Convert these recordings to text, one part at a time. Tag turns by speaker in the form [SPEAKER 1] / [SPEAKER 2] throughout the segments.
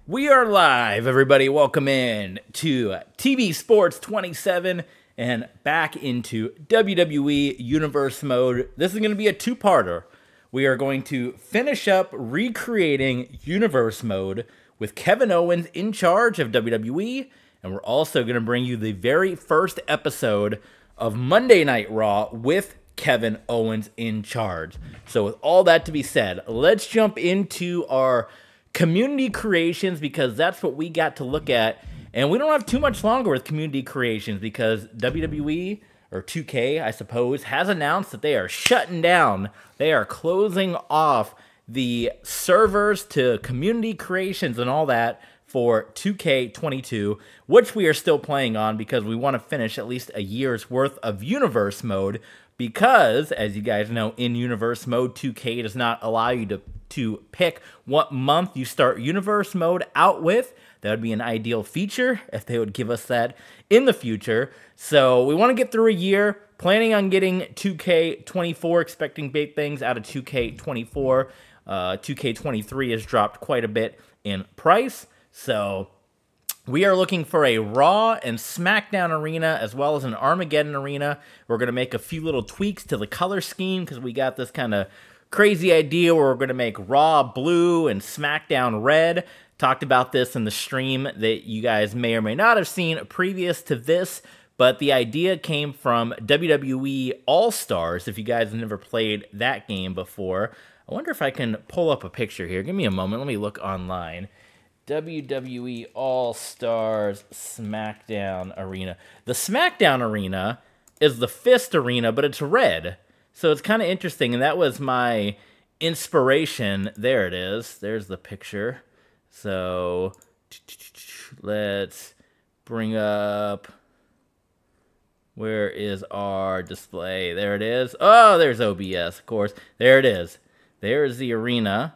[SPEAKER 1] We are live, everybody. Welcome in to TV Sports 27 and back into WWE Universe mode. This is going to be a two-parter. We are going to finish up recreating Universe mode with Kevin Owens in charge of WWE, and we're also going to bring you the very first episode of Monday Night Raw with Kevin Owens in charge. So with all that to be said, let's jump into our community creations, because that's what we got to look at. And we don't have too much longer with community creations because WWE, or 2K, I suppose, has announced that they are shutting down. They are closing off the servers to community creations and all that for 2K22, which we are still playing on because we want to finish at least a year's worth of Universe mode. Because, as you guys know, in Universe mode, 2K does not allow you to pick what month you start Universe mode out with. That would be an ideal feature if they would give us that in the future. So we want to get through a year, planning on getting 2K24, expecting big things out of 2K24. 2K23 has dropped quite a bit in price. So we are looking for a Raw and Smackdown arena as well as an Armageddon arena. We're going to make a few little tweaks to the color scheme because we got this kind of crazy idea where we're going to make Raw blue and Smackdown red. Talked about this in the stream that you guys may or may not have seen previous to this, but the idea came from WWE All-Stars. If you guys have never played that game before, I wonder if I can pull up a picture here. Give me a moment. Let me look online. WWE All-Stars Smackdown Arena. The Smackdown Arena is the Fist Arena, but it's red. So it's kind of interesting, and that was my inspiration. There it is. There's the picture. So let's bring up... Where is our display? There it is. Oh, there's OBS, of course. There it is. There's the arena.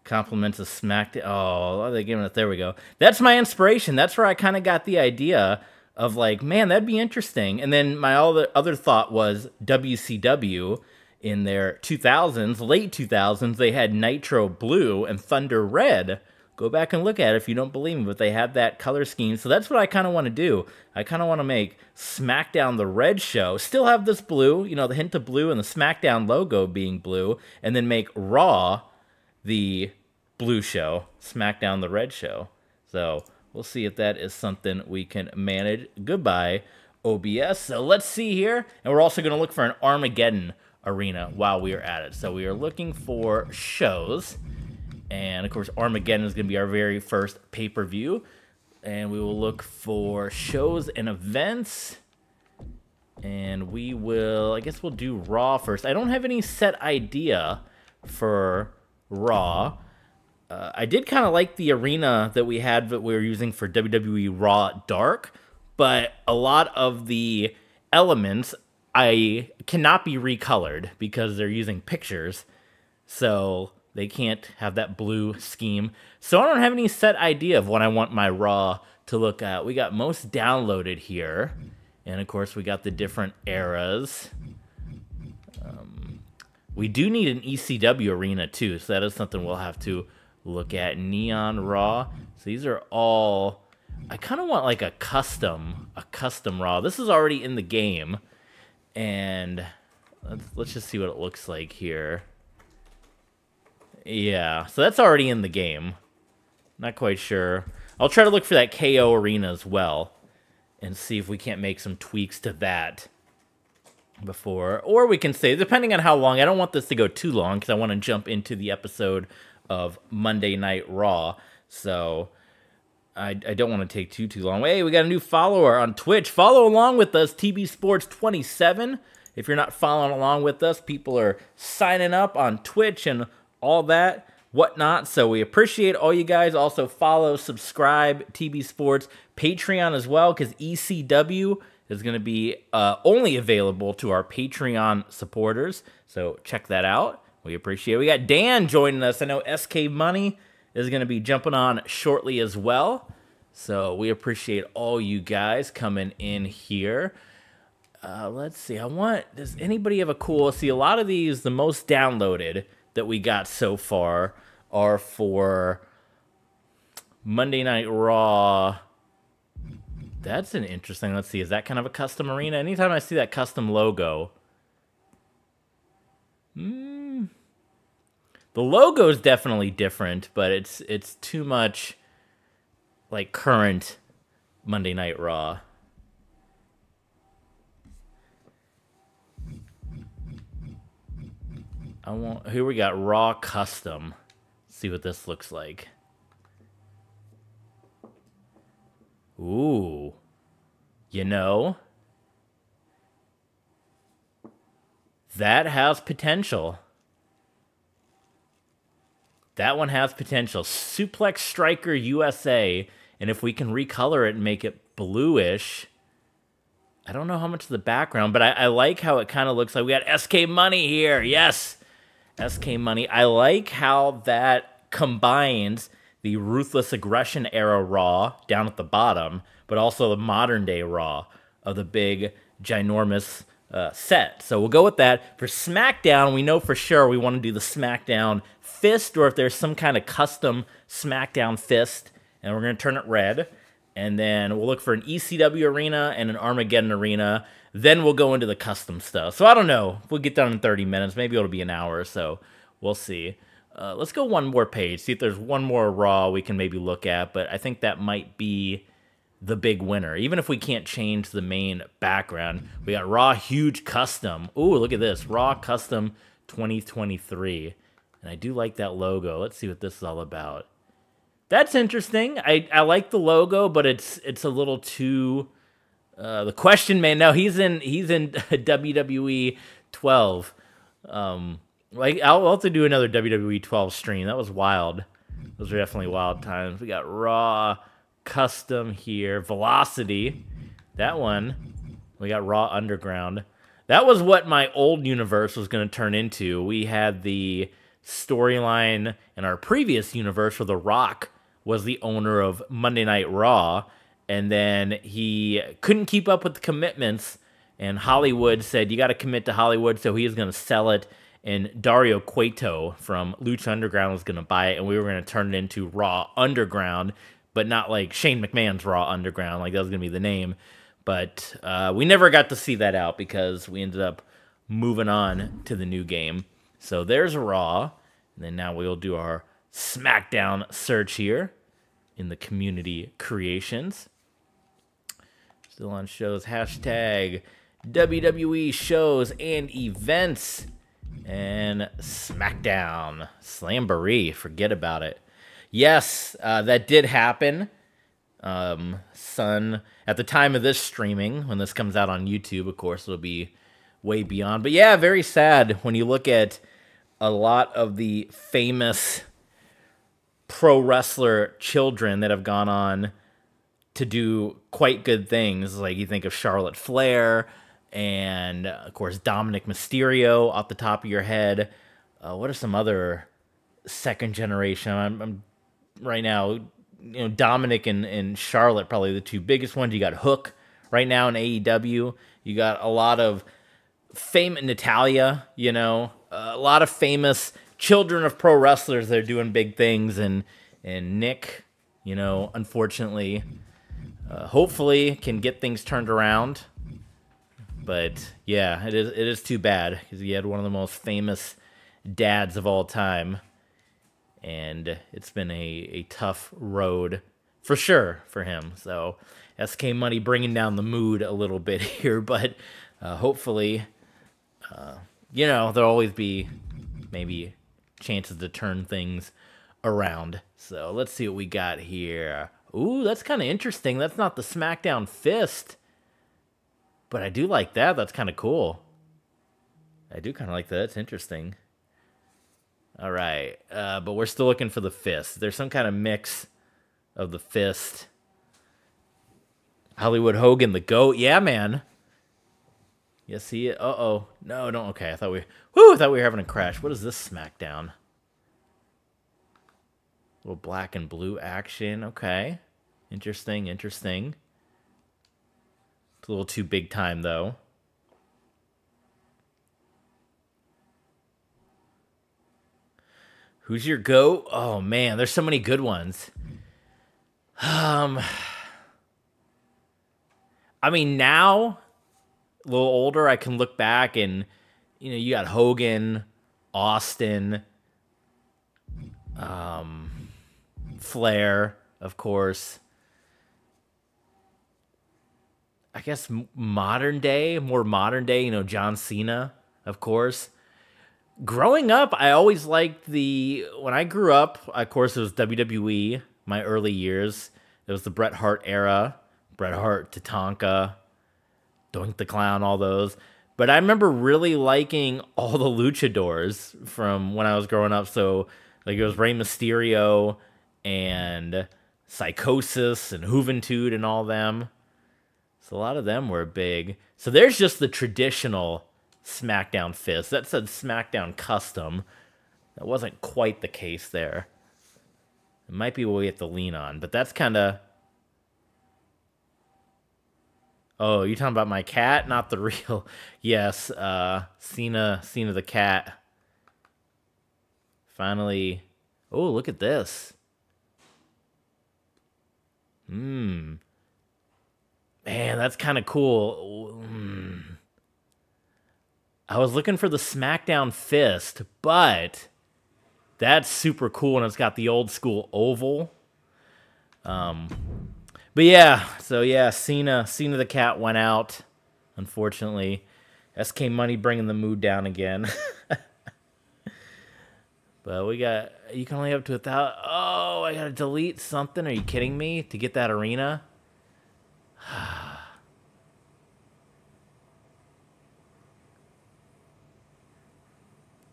[SPEAKER 1] Compliments of Smackdown. Oh, are they giving us? There we go. That's my inspiration. That's where I kind of got the idea of like, man, that'd be interesting. And then my other thought was WCW in their 2000s, late 2000s, they had Nitro Blue and Thunder Red. Go back and look at it if you don't believe me, but they have that color scheme. So that's what I kind of want to do. I kind of want to make SmackDown the red show. Still have this blue, you know, the hint of blue and the SmackDown logo being blue. And then make Raw the blue show, SmackDown the red show. So we'll see if that is something we can manage. Goodbye, OBS. So let's see here. And we're also going to look for an Armageddon arena while we are at it. So we are looking for shows. And, of course, Armageddon is going to be our very first pay-per-view. And we will look for shows and events. And we will, I guess we'll do Raw first. I don't have any set idea for Raw. I did kind of like the arena that we had that we were using for WWE Raw Dark. But a lot of the elements I cannot be recolored because they're using pictures. So they can't have that blue scheme. So I don't have any set idea of what I want my Raw to look at. We got most downloaded here. And, of course, we got the different eras. We do need an ECW arena, too. So that is something we'll have to look at. Neon Raw. So these are all... I kind of want, like, a custom Raw. This is already in the game. And let's just see what it looks like here. Yeah, so that's already in the game. Not quite sure. I'll try to look for that KO arena as well and see if we can't make some tweaks to that before. Or we can say, depending on how long, I don't want this to go too long because I want to jump into the episode of Monday Night Raw. So I don't want to take too long. Hey, we got a new follower on Twitch. Follow along with us, TB Sports 27. If you're not following along with us, people are signing up on Twitch and all that, whatnot. So we appreciate all you guys. Also follow, subscribe, TB Sports, Patreon as well, because ECW is going to be only available to our Patreon supporters. So check that out. We appreciate it. We got Dan joining us. I know SK Money is going to be jumping on shortly as well. So we appreciate all you guys coming in here. Let's see. Does anybody have a cool... See, a lot of these, the most downloaded that we got so far are for Monday Night Raw. That's an interesting. Let's see. Is that kind of a custom arena? Anytime I see that custom logo. The logo is definitely different, but it's too much like current Monday Night Raw. Here we got Raw Custom. Let's see what this looks like. Ooh. You know, that has potential. That one has potential. Suplex Striker USA. And if we can recolor it and make it bluish, I don't know how much of the background, but I like how it kind of looks like we got SK Money here. Yes. SK Money. I like how that combines the Ruthless Aggression era Raw down at the bottom, but also the modern day Raw of the big, ginormous set. So we'll go with that. For SmackDown, we know for sure we want to do the SmackDown fist, or if there's some kind of custom SmackDown fist, and we're going to turn it red. And then we'll look for an ECW arena and an Armageddon arena. Then we'll go into the custom stuff. So I don't know. We'll get done in 30 minutes. Maybe it'll be an hour or so. We'll see. Let's go one more page. See if there's one more Raw we can maybe look at. But I think that might be the big winner. Even if we can't change the main background. We got Raw Huge Custom. Ooh, look at this. Raw Custom 2023. And I do like that logo. Let's see what this is all about. That's interesting. I like the logo, but it's a little too... the Question Man. No, he's in WWE 12. Like I'll have to do another WWE 12 stream. That was wild. Those are definitely wild times. We got Raw Custom here. Velocity. That one. We got Raw Underground. That was what my old universe was going to turn into. We had the storyline in our previous universe where The Rock was the owner of Monday Night Raw, and then he couldn't keep up with the commitments, and Hollywood said, you got to commit to Hollywood, so he was going to sell it, and Dario Cueto from Lucha Underground was going to buy it, and we were going to turn it into Raw Underground, but not like Shane McMahon's Raw Underground, like that was going to be the name. But we never got to see that out because we ended up moving on to the new game. So there's Raw, and then now we'll do our SmackDown search here in the community creations. Still on shows, hashtag WWE shows and events, and SmackDown. Slamboree, forget about it. Yes, that did happen. At the time of this streaming, when this comes out on YouTube, of course, it'll be way beyond. But yeah, very sad when you look at a lot of the famous pro wrestler children that have gone on to do quite good things. Like you think of Charlotte Flair and, of course, Dominic Mysterio off the top of your head. What are some other second generation? I'm right now, you know, Dominic and Charlotte, probably the two biggest ones. You got Hook right now in AEW. You got a lot of famous Natalia, you know, a lot of famous children of pro wrestlers that are doing big things, and Nick, you know, unfortunately, hopefully can get things turned around. But yeah, it is too bad because he had one of the most famous dads of all time, and it's been a tough road for sure for him. So SK Money bringing down the mood a little bit here, but hopefully, you know, there'll always be maybe chances to turn things around. So let's see what we got here. Ooh, that's kind of interesting. That's not the SmackDown fist, but I do like that. That's kind of cool. I do kind of like that. That's interesting. All right, but we're still looking for the fist. There's some kind of mix of the fist. Hollywood Hogan, the GOAT. Yeah, man. You see it? Uh-oh. No, don't. Okay, I thought we were having a crash. What is this SmackDown? A little black and blue action. Okay. Interesting, interesting. It's a little too big time, though. Who's your GOAT? Oh, man, there's so many good ones. I mean, now, a little older, I can look back and, you know, you got Hogan, Austin, Flair, of course. I guess more modern day, you know, John Cena, of course. Growing up, I always liked when I grew up, of course, it was WWE, my early years. It was the Bret Hart era, Bret Hart, Tatanka, Doink the Clown, all those. But I remember really liking all the luchadors from when I was growing up. So, like, it was Rey Mysterio and Psychosis and Juventud and all them. So a lot of them were big. So there's just the traditional Smackdown fist. That said Smackdown custom. That wasn't quite the case there. It might be what we have to lean on, but that's kind of... Oh, you talking about my cat? Not the real... Yes, Cena the cat. Finally... Oh, look at this. Man, that's kind of cool. I was looking for the Smackdown fist, but that's super cool, and it's got the old school oval. But yeah, so yeah, Cena the cat went out, unfortunately. SK Money bringing the mood down again. But we got, you can only have to 1,000. Oh, I gotta delete something. Are you kidding me? To get that arena?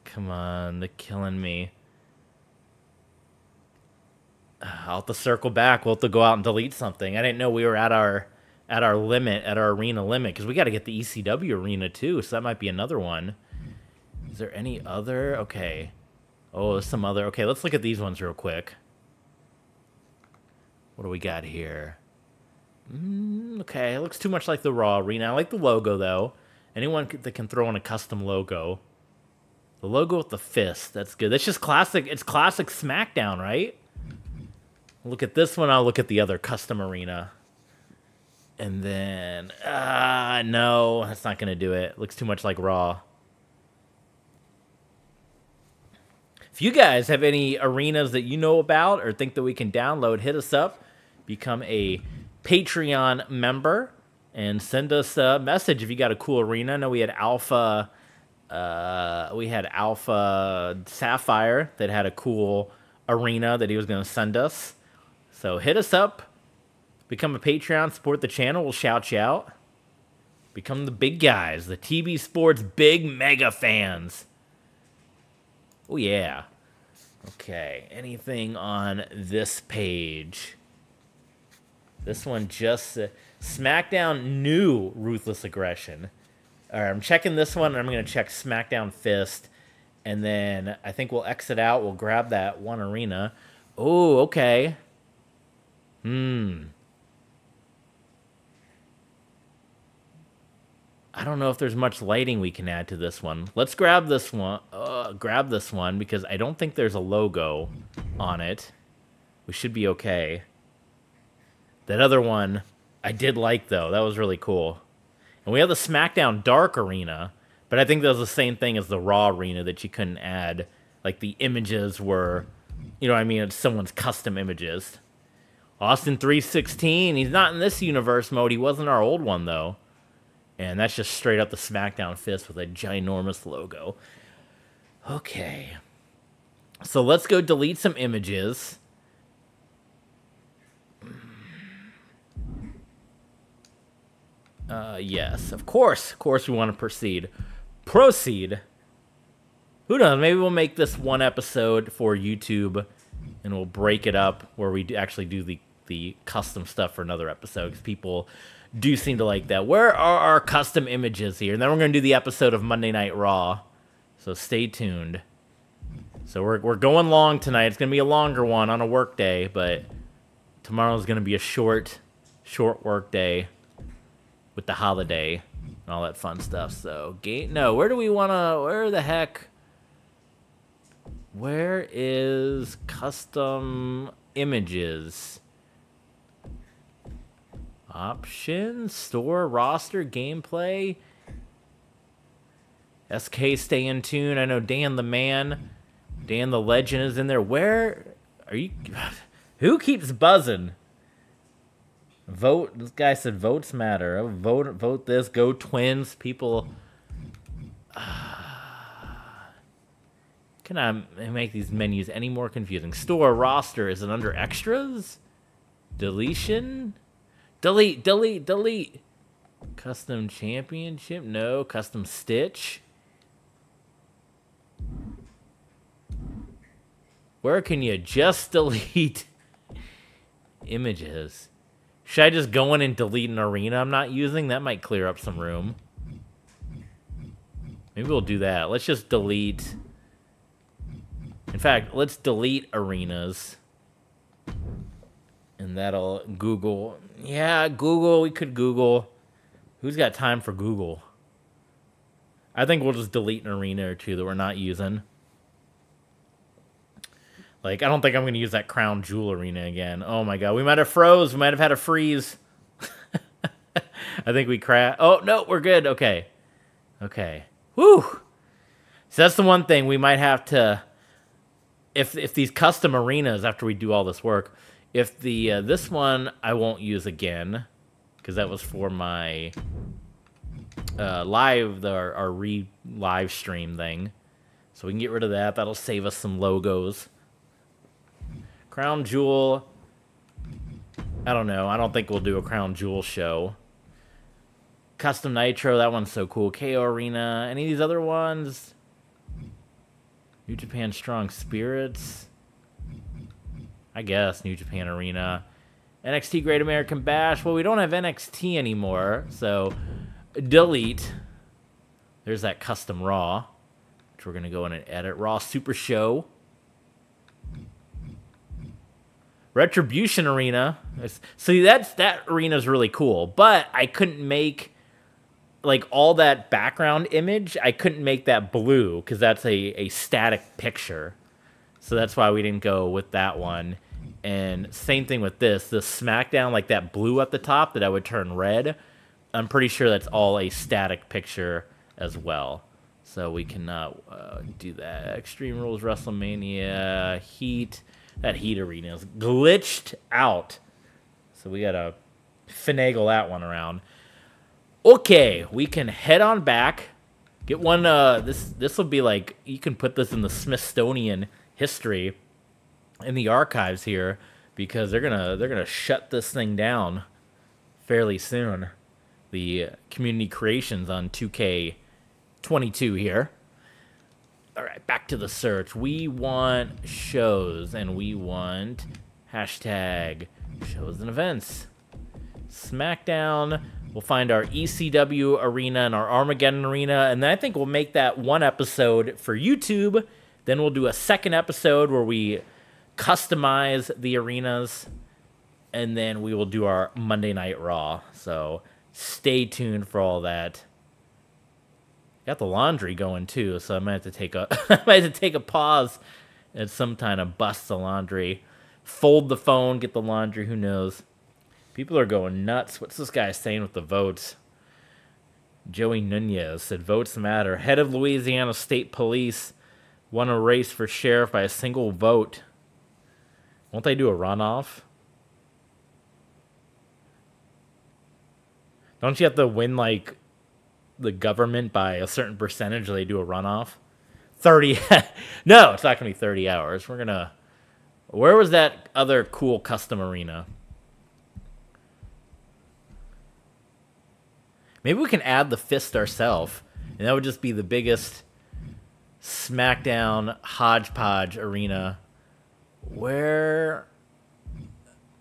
[SPEAKER 1] Come on, they're killing me. I'll have to circle back. We'll have to go out and delete something. I didn't know we were at our limit, at our arena limit, because we got to get the ECW arena too, so that might be another one. Is there any other? Okay. Oh, there's some other. Okay, let's look at these ones real quick. What do we got here? Okay, it looks too much like the Raw arena. I like the logo, though. Anyone that can throw in a custom logo. The logo with the fist, that's good. That's just classic. It's classic Smackdown, right? Look at this one. I'll look at the other custom arena. And then, no, that's not going to do it. Looks too much like Raw. If you guys have any arenas that you know about or think that we can download, hit us up. Become a Patreon member and send us a message if you got a cool arena. I know we had Alpha Sapphire that had a cool arena that he was going to send us. So hit us up. Become a Patreon. Support the channel. We'll shout you out. Become the big guys. The TB Sports big mega fans. Oh, yeah. Okay. Anything on this page? This one just... Smackdown new Ruthless Aggression. All right, I'm checking this one, and I'm going to check Smackdown Fist. And then I think we'll exit out. We'll grab that one arena. Oh, okay. I don't know if there's much lighting we can add to this one. Let's grab this one. Because I don't think there's a logo on it. We should be okay. That other one I did like, though. That was really cool. And we have the Smackdown Dark Arena, but I think that was the same thing as the Raw Arena that you couldn't add. Like, the images were, you know what I mean? It's someone's custom images. Austin 316, he's not in this universe mode. He wasn't our old one, though. And that's just straight up the Smackdown fist with a ginormous logo. Okay. So let's go delete some images. Yes, of course. Of course we want to proceed. Proceed. Who knows? Maybe we'll make this one episode for YouTube, and we'll break it up where we actually do the custom stuff for another episode, because people do seem to like that. Where are our custom images here? And then we're going to do the episode of Monday Night Raw. So stay tuned. So we're going long tonight. It's going to be a longer one on a work day, but tomorrow's going to be a short work day with the holiday and all that fun stuff. So, where do we want to, where the heck, where is custom images? Options, store, roster, gameplay. SK, stay in tune. I know Dan the Man, Dan the Legend is in there. Where are you? Who keeps buzzing? Vote. This guy said votes matter. Oh, vote this. Go Twins. People. Can I make these menus any more confusing? Store, roster. Is it under extras? Deletion? Delete, delete, delete. Custom championship? No. Custom stitch? Where can you just delete images? Should I just go in and delete an arena I'm not using? That might clear up some room. Maybe we'll do that. Let's just delete. In fact, let's delete arenas. And that'll Google. Yeah, Google. We could Google. Who's got time for Google? I think we'll just delete an arena or two that we're not using. Like, I don't think I'm going to use that Crown Jewel arena again. Oh, my God. We might have froze. We might have had a freeze. I think we crashed. Oh, no, we're good. Okay. Okay. Whew. So that's the one thing we might have to... If these custom arenas, after we do all this work, if the this one I won't use again, because that was for my our live stream thing. So we can get rid of that. That'll save us some logos. Crown Jewel. I don't know. I don't think we'll do a Crown Jewel show. Custom Nitro. That one's so cool. KO Arena. Any of these other ones? New Japan Strong Spirits. I guess New Japan Arena. NXT Great American Bash. Well, we don't have NXT anymore. So, delete. There's that Custom Raw. Which we're going to go in and edit. Raw Super Show. Retribution Arena. See, that arena's really cool. But I couldn't make, like, all that background image. I couldn't make that blue because that's a static picture. So that's why we didn't go with that one. And same thing with this. The Smackdown, like that blue at the top that I would turn red. I'm pretty sure that's all a static picture as well. So we cannot do that. Extreme Rules WrestleMania. Heat. That Heat arena is glitched out. So we got to finagle that one around. Okay, we can head on back. Get one, this will be like, you can put this in the Smithsonian history in the archives here because they're gonna shut this thing down fairly soon. The community creations on 2K22 here. All right, back to the search. We want shows, and we want hashtag shows and events. Smackdown. We'll find our ECW arena and our Armageddon arena, and then I think we'll make that one episode for YouTube. Then we'll do a second episode where we customize the arenas, and then we will do our Monday Night Raw. So stay tuned for all that. Got the laundry going too, so I might have to take a pause at some time to bust the laundry, fold the phone, get the laundry. Who knows? People are going nuts. What's this guy saying with the votes? Joey Nunez said votes matter. Head of Louisiana State Police won a race for sheriff by a single vote. Won't they do a runoff? Don't you have to win like the government by a certain percentage, or they do a runoff? 30. No, it's not going to be 30 hours. We're going to... Where was that other cool custom arena? Maybe we can add the fist ourselves, and that would just be the biggest Smackdown hodgepodge arena. Where...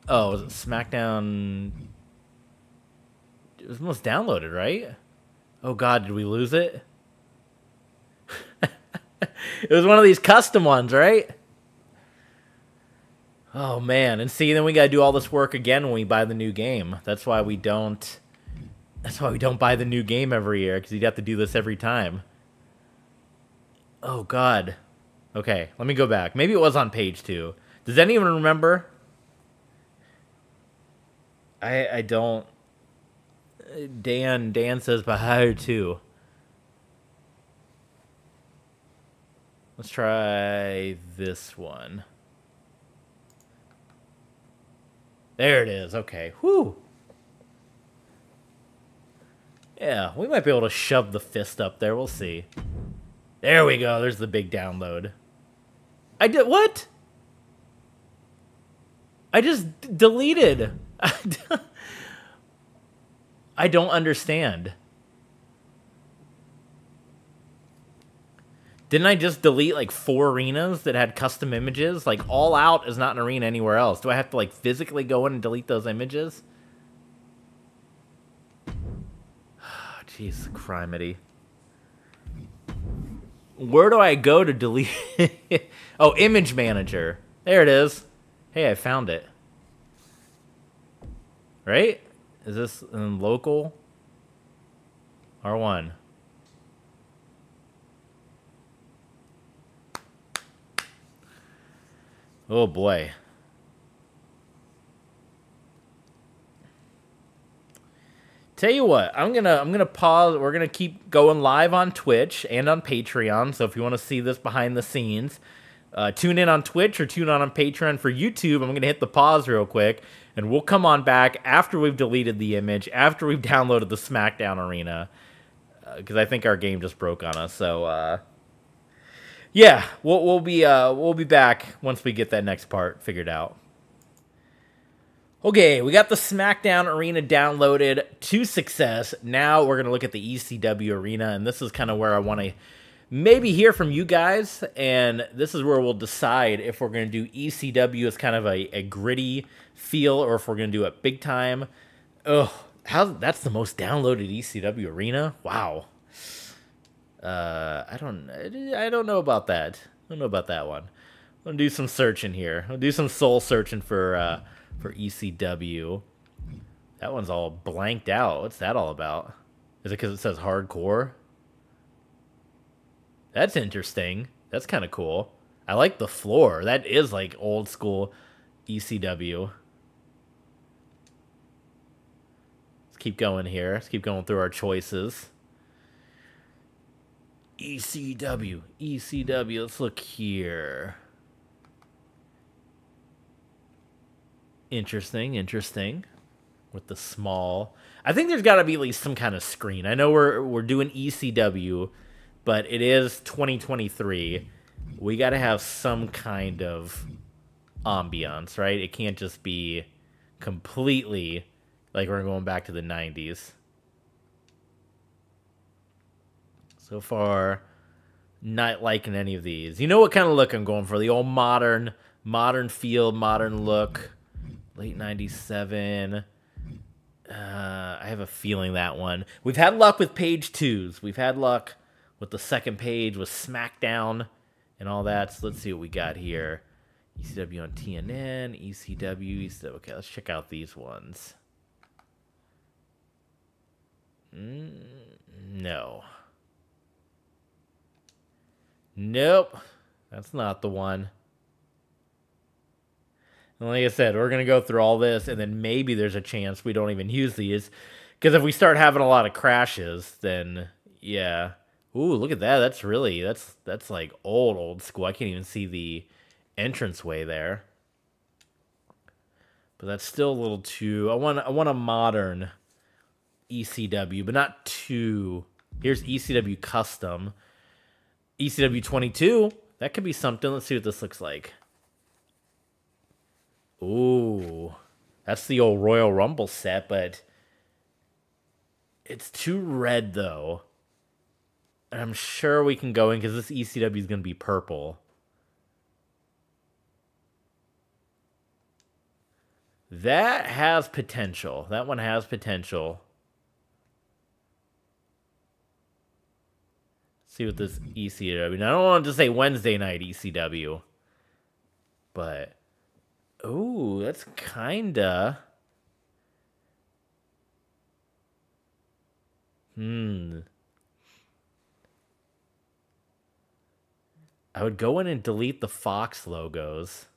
[SPEAKER 1] Oh, was it Smackdown... It was almost downloaded, right? Oh, God, did we lose it? It was one of these custom ones, right? Oh, man. And see, then we got to do all this work again when we buy the new game. That's why we don't... That's why we don't buy the new game every year, because you'd have to do this every time. Oh, God. Okay, let me go back. Maybe it was on page 2. Does anyone remember? I don't... Dan says Bahia too. Let's try this one. There it is. Okay. Whew. Yeah, we might be able to shove the fist up there. We'll see. There we go. There's the big download. I did what? I just deleted. I don't understand. Didn't I just delete like 4 arenas that had custom images? Like All Out is not an arena anywhere else. Do I have to like physically go in and delete those images? Jeez, criminy. Where do I go to delete? Oh, Image Manager. There it is. Hey, I found it. Right? Is this in local? R1. Oh boy. Tell you what, I'm gonna pause. We're gonna keep going live on Twitch and on Patreon. So if you want to see this behind the scenes, tune in on Twitch or tune on Patreon. For YouTube, I'm gonna hit the pause real quick, and we'll come on back after we've deleted the image, after we've downloaded the Smackdown arena, because I think our game just broke on us. So yeah, we'll be back once we get that next part figured out. Okay, we got the Smackdown arena downloaded to success. Now we're going to look at the ECW arena, and this is kind of where I want to maybe hear from you guys, and this is where we'll decide if we're going to do ECW as kind of a gritty feel or if we're going to do it big time. Oh, that's the most downloaded ECW arena? Wow. I don't know about that. I don't know about that one. I'm going to do some searching here. I'll do some soul searching for ECW. That one's all blanked out. What's that all about? Is it because it says hardcore? That's interesting. That's kind of cool. I like the floor. That is like old school ECW. Let's keep going here. Let's keep going through our choices. ECW. ECW. Let's look here. Interesting. With the small, I think there's got to be at least some kind of screen. I know we're doing ECW, but it is 2023. We got to have some kind of ambiance, right? It can't just be completely like we're going back to the 90s. So far, not liking any of these. You know what kind of look I'm going for? The old modern feel, modern look. Late 97. I have a feeling that one. We've had luck with page 2s. We've had luck with the second page, with Smackdown and all that. So let's see what we got here. ECW on TNN, ECW. Okay, let's check out these ones. No. Nope. That's not the one. And like I said, we're going to go through all this, and then maybe there's a chance we don't even use these. Because if we start having a lot of crashes, then, yeah. Ooh, look at that. That's really, that's like old school. I can't even see the entranceway there. But that's still a little too... I want a modern ECW, but not too... Here's ECW Custom. ECW 22. That could be something. Let's see what this looks like. Ooh, that's the old Royal Rumble set, but it's too red, though. And I'm sure we can go in because this ECW is going to be purple. That has potential. That one has potential. Let's see what this ECW... Now, I don't want to say Wednesday night ECW, but... Ooh, that's kinda... I would go in and delete the Fox logos.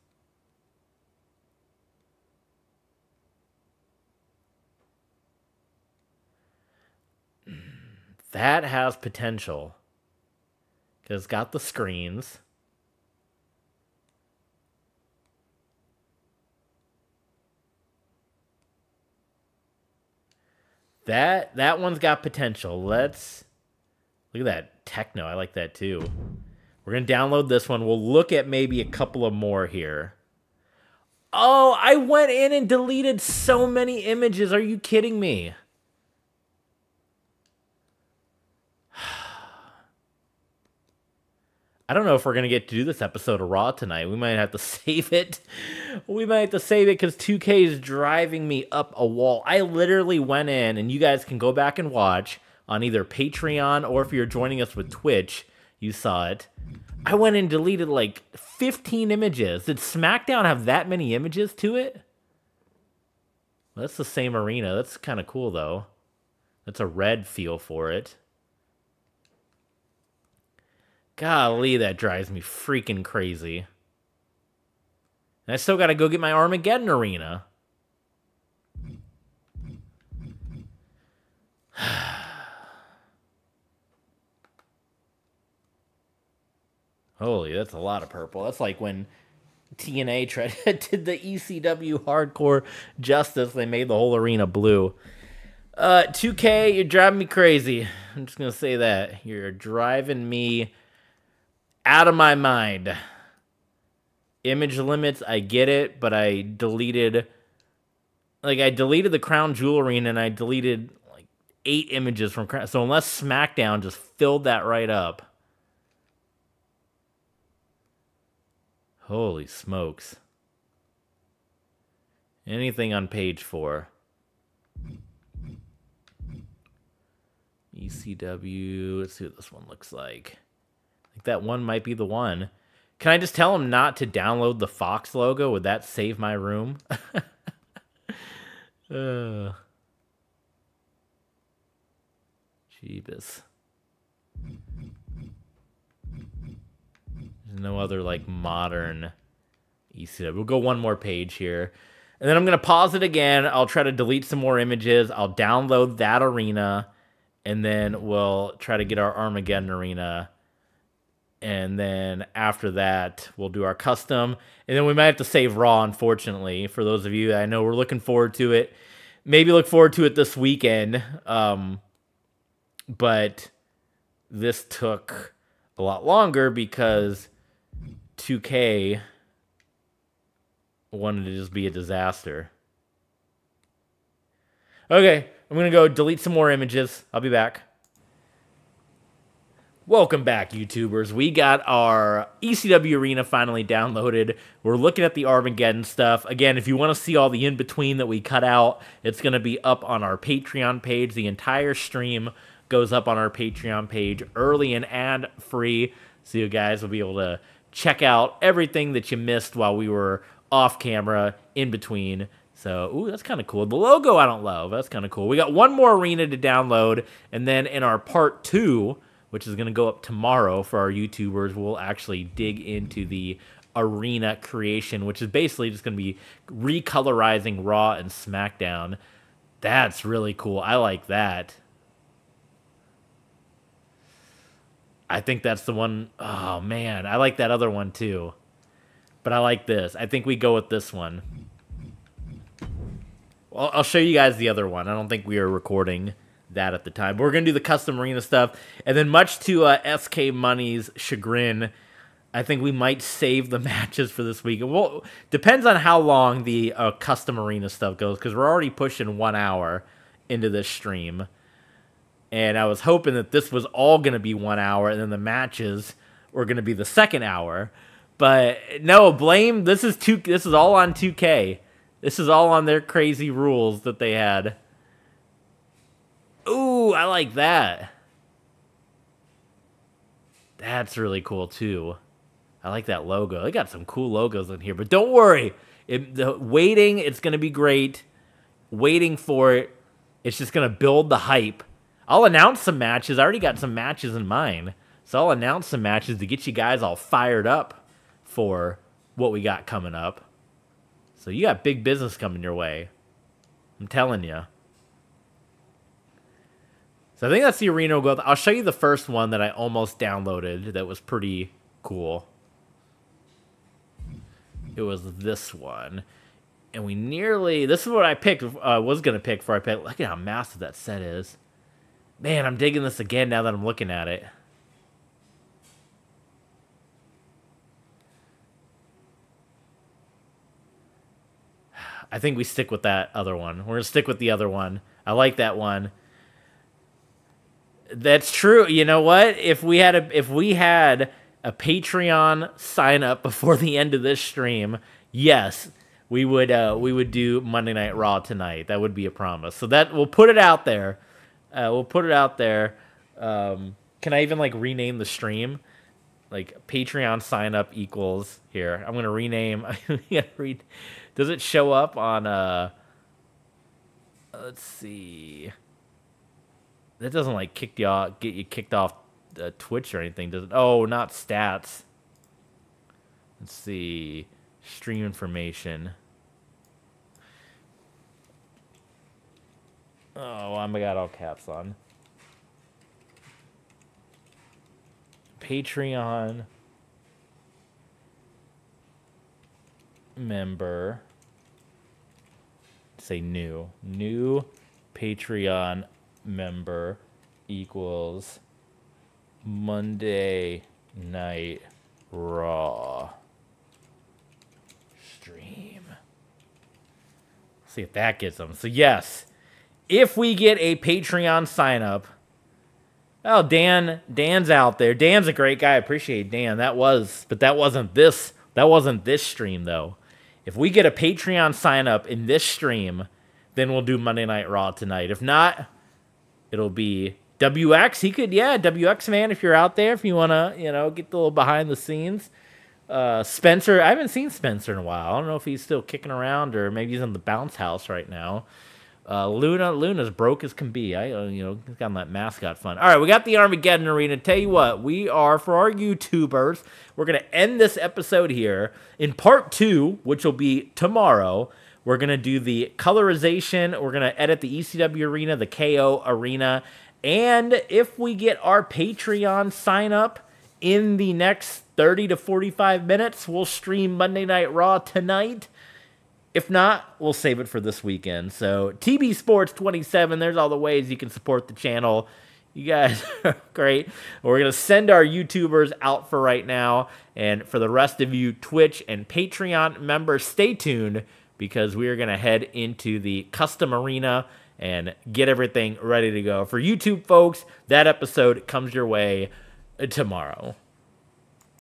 [SPEAKER 1] That has potential. Because it's got the screens. That one's got potential. Let's look at that techno. I like that too. We're going to download this one. We'll look at maybe a couple of more here. Oh, I went in and deleted so many images. Are you kidding me? I don't know if we're going to get to do this episode of Raw tonight. We might have to save it. We might have to save it because 2K is driving me up a wall. I literally went in, and you guys can go back and watch on either Patreon or if you're joining us with Twitch, you saw it. I went and deleted like 15 images. Did Smackdown have that many images to it? Well, that's the same arena. That's kind of cool, though. That's a red feel for it. Golly, that drives me freaking crazy. And I still got to go get my Armageddon arena. Holy, that's a lot of purple. That's like when TNA did the ECW Hardcore Justice. They made the whole arena blue. 2K, you're driving me crazy. I'm just going to say that. You're driving me out of my mind. Image limits, I get it, but I deleted the Crown Jewel Arena and I deleted like 8 images from Crown. So unless Smackdown just filled that right up. Holy smokes. Anything on page 4. ECW, let's see what this one looks like. I think that one might be the one. Can I just tell him not to download the Fox logo? Would that save my room? Jeebus. There's no other, like, modern ECW. We'll go one more page here. And then I'm going to pause it again. I'll try to delete some more images. I'll download that arena. And then we'll try to get our Armageddon arena. And then after that, we'll do our custom. And then we might have to save Raw, unfortunately. For those of you that I know we're looking forward to it. Maybe look forward to it this weekend. But this took a lot longer because 2K wanted to just be a disaster. Okay, I'm going to go delete some more images. I'll be back. Welcome back, YouTubers. We got our ECW Arena finally downloaded. We're looking at the Armageddon stuff. Again, if you want to see all the in-between that we cut out, it's going to be up on our Patreon page. The entire stream goes up on our Patreon page early and ad-free, so you guys will be able to check out everything that you missed while we were off camera, in between. So, ooh, that's kind of cool. The logo I don't love. That's kind of cool. We got one more arena to download, and then in our part 2, which is going to go up tomorrow for our YouTubers, we'll actually dig into the arena creation, which is basically just going to be recolorizing Raw and SmackDown. That's really cool. I like that. I think that's the one. Oh, man. I like that other one, too. But I like this. I think we go with this one. Well, I'll show you guys the other one. I don't think we are recording that at the time. But we're going to do the custom arena stuff. And then much to SK Money's chagrin, I think we might save the matches for this week. Well, depends on how long the custom arena stuff goes, because we're already pushing 1 hour into this stream. And I was hoping that this was all going to be 1 hour, and then the matches were going to be the second hour. But no, blame. This is all on 2K. This is all on their crazy rules that they had. Ooh, I like that. That's really cool too. I like that logo. They got some cool logos in here, but don't worry. Waiting, it's going to be great. Waiting for it, it's just going to build the hype. I'll announce some matches. I already got some matches in mind. So I'll announce some matches to get you guys all fired up for what we got coming up. So you got big business coming your way. I'm telling you. So I think that's the arena we'll go. I'll show you the first one that I almost downloaded that was pretty cool. It was this one. And we nearly... This is what I picked. Was going to pick before I picked. Look at how massive that set is. Man, I'm digging this again now that I'm looking at it. I think we stick with that other one. We're going to stick with the other one. I like that one. That's true. You know what? If we had a Patreon sign up before the end of this stream, yes, we would do Monday Night Raw tonight. That would be a promise. So that we'll put it out there. We'll put it out there. Can I even like rename the stream? Like Patreon sign up equals here. I'm gonna rename. Does it show up on? Let's see. That doesn't like get you kicked off Twitch or anything, does it? Oh, not stats. Let's see. Stream information. Oh, I got all caps on. Patreon member. Say new. New Patreon member equals Monday Night Raw stream. See if that gets them. So yes, if we get a Patreon sign up. Oh, Dan's out there. Dan's a great guy. I appreciate Dan. That wasn't this stream though. If we get a Patreon sign up in this stream, then we'll do Monday Night Raw tonight. If not, it'll be WX. WX man, if you're out there, if you want to, get the little behind the scenes. Spencer, I haven't seen Spencer in a while. I don't know if he's still kicking around or maybe he's in the bounce house right now. Luna's broke as can be. He's got that mascot fun. All right, we got the Armageddon Arena. Tell you what, we are, for our YouTubers, we're going to end this episode here. In part 2, which will be tomorrow, we're going to do the colorization. We're going to edit the ECW Arena, the KO Arena. And if we get our Patreon sign up in the next 30 to 45 minutes, we'll stream Monday Night Raw tonight. If not, we'll save it for this weekend. So, TB Sports 27, there's all the ways you can support the channel. You guys are great. We're going to send our YouTubers out for right now. And for the rest of you Twitch and Patreon members, stay tuned because we are going to head into the custom arena and get everything ready to go. For YouTube folks, that episode comes your way tomorrow.